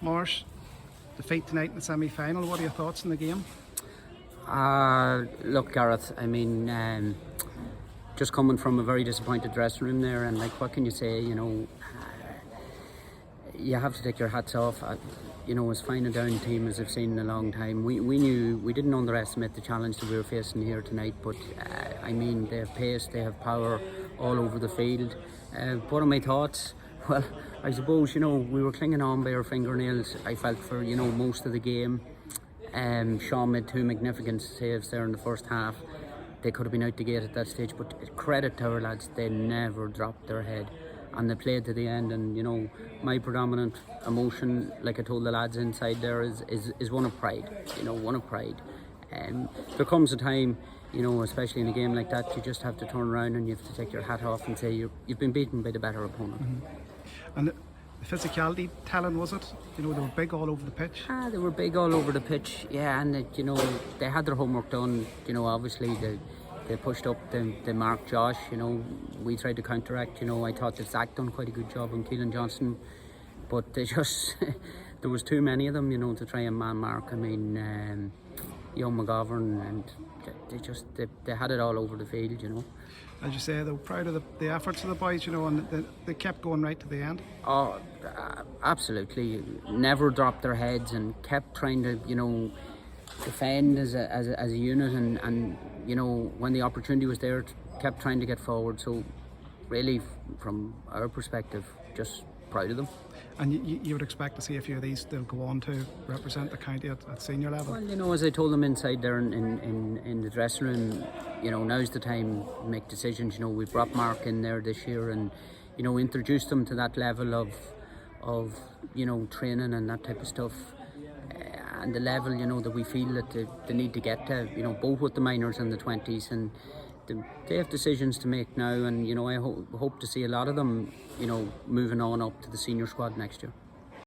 Marsh, defeat tonight in the semi-final. What are your thoughts on the game? Look, Gareth, I mean, just coming from a very disappointed dressing room there, and like, what can you say? You know, you have to take your hats off. You know, as fine a down team as I've seen in a long time. We knew, we didn't underestimate the challenge that we were facing here tonight. But I mean, they have pace, they have power all over the field. What are my thoughts? Well, I suppose, you know, we were clinging on by our fingernails, I felt, for, you know, most of the game. Sean made 2 magnificent saves there in the first half. They could have been out the gate at that stage, but credit to our lads, they never dropped their head and they played to the end. And you know, my predominant emotion, like I told the lads inside there, is one of pride. You know, one of pride. There comes a time, you know, especially in a game like that, you just have to turn around and you have to take your hat off and say you've been beaten by the better opponent. And the physicality telling, was it? You know, they were big all over the pitch. They were big all over the pitch, yeah, and you know, they had their homework done. You know, obviously they pushed up, they marked Josh. You know, we tried to counteract. You know, I thought that Zach done quite a good job on Keelan Johnson, but they just there was too many of them, you know, to try and man mark. I mean, Young McGovern, and they had it all over the field, you know. As you say, they were proud of the efforts of the boys, you know, and they kept going right to the end. Oh, absolutely. Never dropped their heads and kept trying to, you know, defend as a unit, and you know, when the opportunity was there, kept trying to get forward. So really, from our perspective, just proud of them. And you would expect to see a few of these still go on to represent the county at senior level? Well, you know, as I told them inside there in the dressing room, you know, now's the time to make decisions. You know, we brought Mark in there this year and, you know, introduced them to that level of you know, training and that type of stuff. And the level, you know, that we feel that they need to get to, you know, both with the minors and the 20s. And they have decisions to make now, and you know, I hope to see a lot of them, you know, moving on up to the senior squad next year.